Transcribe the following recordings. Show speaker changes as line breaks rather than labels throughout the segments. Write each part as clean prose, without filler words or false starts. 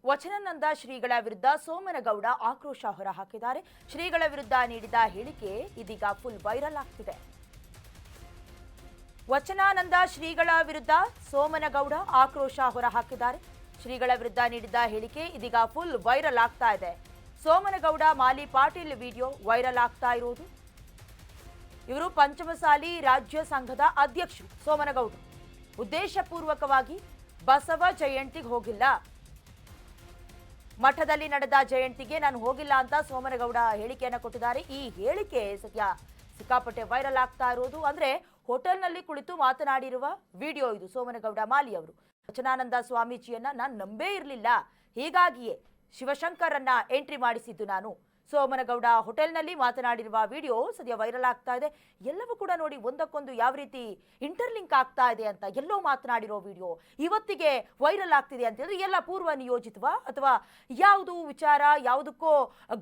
ವಚನಾನಂದ ಶ್ರೀಗಳ ವಿರುದ್ಧ ಸೋಮನಗೌಡ ಆಕ್ರೋಶ ಹೊರಹಾಕಿದ್ದಾರೆ. ಶ್ರೀಗಳ ವಿರುದ್ಧ ನೀಡಿದ ಹೇಳಿಕೆ ಇದೀಗ ಫುಲ್ ವೈರಲ್ ಆಗ್ತಿದೆ. ವಚನಾನಂದ ಶ್ರೀಗಳ ವಿರುದ್ಧ ಸೋಮನಗೌಡ ಆಕ್ರೋಶ ಹೊರಹಾಕಿದ್ದಾರೆ. ಶ್ರೀಗಳ ವಿರುದ್ಧ ನೀಡಿದ ಹೇಳಿಕೆ ಇದೀಗ ಫುಲ್ ವೈರಲ್ ಆಗ್ತಾ ಇದೆ. ಸೋಮನಗೌಡ ಮಾಲಿ ಪಾಟೀಲ್ ವಿಡಿಯೋ ವೈರಲ್ ಆಗ್ತಾ ಇರೋದು. ಇವರು ಪಂಚಮಸಾಲಿ ರಾಜ್ಯ ಸಂಘದ ಅಧ್ಯಕ್ಷರು ಸೋಮನಗೌಡ. ಉದ್ದೇಶಪೂರ್ವಕವಾಗಿ ಬಸವ ಜಯಂತಿಗೆ ಹೋಗಿಲ್ಲ, ಮಠದಲ್ಲಿ ನಡೆದ ಜಯಂತಿಗೆ ನಾನು ಹೋಗಿಲ್ಲ ಅಂತ ಸೋಮನಗೌಡ ಹೇಳಿಕೆಯನ್ನು ಕೊಟ್ಟಿದ್ದಾರೆ. ಈ ಹೇಳಿಕೆ ಸದ್ಯ ಸಿಕ್ಕಾಪಟ್ಟೆ ವೈರಲ್ ಆಗ್ತಾ ಇರೋದು. ಅಂದ್ರೆ ಹೋಟೆಲ್ನಲ್ಲಿ ಕುಳಿತು ಮಾತನಾಡಿರುವ ವಿಡಿಯೋ ಇದು. ಸೋಮನಗೌಡ ಮಾಲಿ ಅವರು ವಚನಾನಂದ ಸ್ವಾಮೀಜಿಯನ್ನ ನಾನು ನಂಬೇ ಇರಲಿಲ್ಲ, ಹೀಗಾಗಿಯೇ ಶಿವಶಂಕರನ್ನ ಎಂಟ್ರಿ ಮಾಡಿಸಿದ್ದು ನಾನು. ಸೋಮನಗೌಡ ಹೋಟೆಲ್ನಲ್ಲಿ ಮಾತನಾಡಿರುವ ವಿಡಿಯೋ ಸದ್ಯ ವೈರಲ್ ಆಗ್ತಾ ಇದೆ. ಎಲ್ಲವೂ ಕೂಡ ನೋಡಿ ಒಂದಕ್ಕೊಂದು ಯಾವ ರೀತಿ ಇಂಟರ್ಲಿಂಕ್ ಆಗ್ತಾ ಇದೆ ಅಂತ. ಎಲ್ಲೋ ಮಾತನಾಡಿರೋ ವಿಡಿಯೋ ಇವತ್ತಿಗೆ ವೈರಲ್ ಆಗ್ತಿದೆ ಅಂತ ಹೇಳಿದ್ರೆ ಎಲ್ಲ ಪೂರ್ವ ನಿಯೋಜಿತವಾ ಅಥವಾ ಯಾವುದು ವಿಚಾರ ಯಾವುದಕ್ಕೋ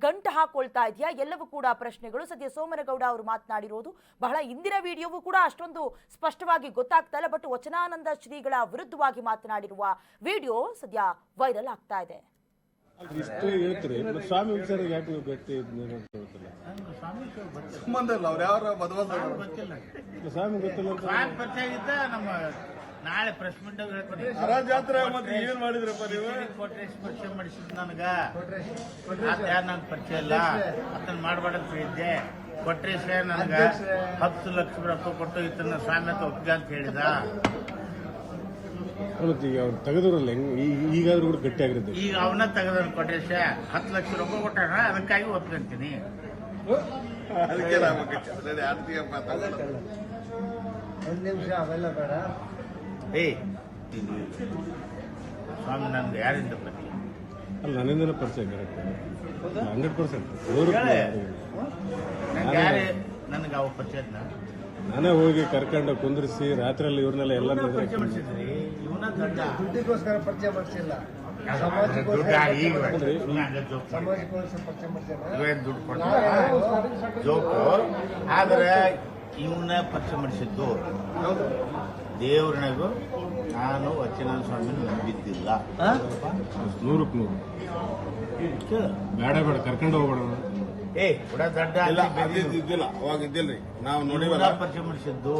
ಗಂಟು ಹಾಕೊಳ್ತಾ ಇದೆಯಾ? ಎಲ್ಲವೂ ಕೂಡ ಪ್ರಶ್ನೆಗಳು. ಸದ್ಯ ಸೋಮನಗೌಡ ಅವರು ಮಾತನಾಡಿರೋದು ಬಹಳ ಹಿಂದಿನ ವಿಡಿಯೋವೂ ಕೂಡ ಅಷ್ಟೊಂದು ಸ್ಪಷ್ಟವಾಗಿ ಗೊತ್ತಾಗ್ತಾ ಇಲ್ಲ. ಬಟ್ ವಚನಾನಂದ ಶ್ರೀಗಳ ವಿರುದ್ಧವಾಗಿ ಮಾತನಾಡಿರುವ ವಿಡಿಯೋ ಸದ್ಯ ವೈರಲ್ ಆಗ್ತಾ ಇದೆ.
ಇಷ್ಟೇ ಹೇಳ್ತೀರಿ, ಸ್ವಾಮಿ ವಿಚಾರ ಯಾಕೆ ನೀವು ಗಟ್ಟಿ
ಸಂಬಂಧ ಇಲ್ಲ. ಅವ್ರು ಯಾರು ಬದವಾಸ
ಸ್ವಾಮಿ ಗೊತ್ತಿಲ್ಲ
ನಮ್ಮ ನಾಳೆ ಪ್ರೆಸ್ ಮೀಟ್
ಜಾತ್ರೆ ಮತ್ತೆ ಏನ್ ಮಾಡಿದ್ರಪ್ಪ ನೀವು?
ಕೊಟ್ರೇಶ್ ಪರಿಚಯ ಮಾಡಿಸಿದ್ ನನಗ ಯಾರು ನನ್ ಪರಿಚಯ ಇಲ್ಲ, ಅದನ್ನ ಮಾಡ್ಬೇಡಂತ ಹೇಳಿದ್ದೆ. ಕೊಟ್ರೇಶ ನನಗ 10 ಲಕ್ಷ ರೊಕ್ಕ ಕೊಟ್ಟು ಇದನ್ನ ಸ್ವಾಮಿ ಒಪ್ಪಿಗೆ ಅಂತ ಹೇಳಿದ.
ಈಗ ಅವ್ರು ತೆಗೆದ್ರಲ್ಲ, ಈಗಾದ್ರೂ ಕೂಡ ಗಟ್ಟಿ ಆಗಿರುತ್ತೆ.
ಈಗ ಅವನ ತೆಗೆದ ಕೊಟ್ರೇಶ 10 ಲಕ್ಷ ರೊಕ್ಕ ಕೊಟ್ಟಾರ, ಅದಕ್ಕಾಗಿ ಒಪ್ಕೊಂತೀನಿ.
ಅದಕ್ಕೆ
ಒಂದ್ ನಿಮಿಷ ಅವೆಲ್ಲ ಬೇಡ.
ಸ್ವಾಮಿ ನನ್ಗೆ ಯಾರಿಂದ ಪರಿಚಯ?
ಅಲ್ಲ, ನನ್ನಿಂದಲೇ ಪರಿಚಯ ಕರೆಕ್ಟ್ 100%.
ನನಗೆ ಅವ ಪರಿಚಯ
ನಾನೇ ಹೋಗಿ ಕರ್ಕೊಂಡು ಕುಂದ್ರಿಸಿ ರಾತ್ರಿಯಲ್ಲಿ ಇವ್ರನ್ನೆಲ್ಲ ಎಲ್ಲ
ಪರಿಚಯ ಮಾಡಿಸಿದ್ರಿ. ಇವನ ದೊಡ್ಡ
ದುಡ್ಡಿಗೋಸ್ಕರ ಪರಿಚಯ ಮಾಡಿಸಿಲ್ಲ, ಸಮಾಜಕ್ಕೋಸ್ಕರ ಪರಿಚಯ ಮಾಡಿಸಿಲ್ಲ.
ದುಡ್ಡು ಕೊಡ್ತಾರೆ ಜೋಕು. ಆದ್ರೆ ಇವನ್ನ ಪರಿಚಯ ಮಾಡಿಸಿದ್ದು ದೇವ್ರನಿಗೂ ನಾನು ವಚನಾನಂದ ಸ್ವಾಮಿ ನಂಬಿದ್ದಿಲ್ಲ.
100ಕ್ಕೆ 100 ಬೇಡ ಬೇಡ ಕರ್ಕೊಂಡು ಹೋಗ್ಬೇಡ.
ದೊಡ್ಡ
ಇದ್ದಿಲ್ಲ, ಅವಾಗ ಇದ್ದಿಲ್ರಿ. ನಾವು ನೋಡಿವಲ್ಲ
ಪರಿಚಯ ಮಾಡಿಸಿದ್ದು.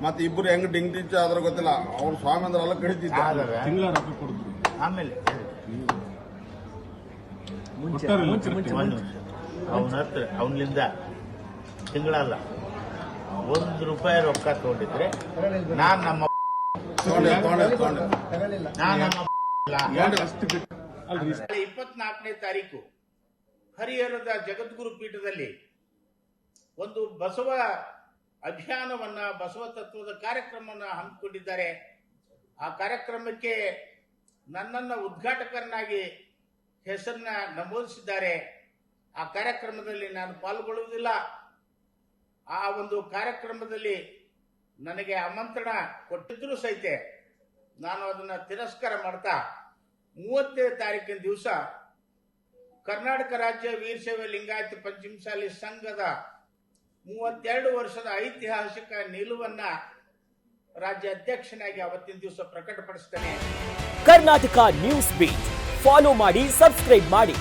ಮತ್ತೆ ಇಬ್ರು ಹೆಂಗ್ ಡಿಂಗ್ ಟಿಂಚ ಅದ್ರ ಗೊತ್ತಿಲ್ಲ. ಅವ್ರು ಸ್ವಾಮಿ ಅಂದ್ರೆ ಎಲ್ಲ ಕಡಿತಿದ್ದ.
ತಿಂಗಳ ರೊಕ್ಕ ಕೊಡ್ತೀವಿ.
ಆಮೇಲೆ ಅವನಿಂದ ತಿಂಗಳಲ್ಲ ₹1 ರೊಕ್ಕ ತಗೊಂಡಿದ್ರೆ ನಾನ್ ನಮ್ಮ 24ನೇ ತಾರೀಕು ಹರಿಹರದ ಜಗದ್ಗುರು ಪೀಠದಲ್ಲಿ ಒಂದು ಬಸವ ಅಭಿಯಾನವನ್ನ, ಬಸವ ತತ್ವದ ಕಾರ್ಯಕ್ರಮವನ್ನು ಹಮ್ಮಿಕೊಂಡಿದ್ದಾರೆ. ಆ ಕಾರ್ಯಕ್ರಮಕ್ಕೆ ನನ್ನನ್ನು ಉದ್ಘಾಟಕರನ್ನಾಗಿ ಹೆಸರನ್ನ ನಮೂದಿಸಿದ್ದಾರೆ. ಆ ಕಾರ್ಯಕ್ರಮದಲ್ಲಿ ನಾನು ಪಾಲ್ಗೊಳ್ಳುವುದಿಲ್ಲ. ಆ ಒಂದು ಕಾರ್ಯಕ್ರಮದಲ್ಲಿ ನನಗೆ ಆಮಂತ್ರಣ ಕೊಟ್ಟಿದ್ರೂ ಸಹಿತ ನಾನು ಅದನ್ನ ತಿರಸ್ಕಾರ ಮಾಡ್ತಾ 30ನೇ ತಾರೀಕಿನ ದಿವಸ ಕರ್ನಾಟಕ ರಾಜ್ಯ ವೀರಶೈವ ಲಿಂಗಾಯತ ಪಂಚಮಸಾಲಿ ಸಂಘದ 32 ವರ್ಷದ ಐತಿಹಾಸಿಕ ನಿಲುವನ್ನ ರಾಜ್ಯ ಅಧ್ಯಕ್ಷನಾಗಿ ಅವತ್ತಿನ ದಿವಸ ಪ್ರಕಟಪಡಿಸ್ತೇನೆ.
ಕರ್ನಾಟಕ ನ್ಯೂಸ್ ಬೀಟ್ ಫಾಲೋ ಮಾಡಿ, ಸಬ್ಸ್ಕ್ರೈಬ್ ಮಾಡಿ.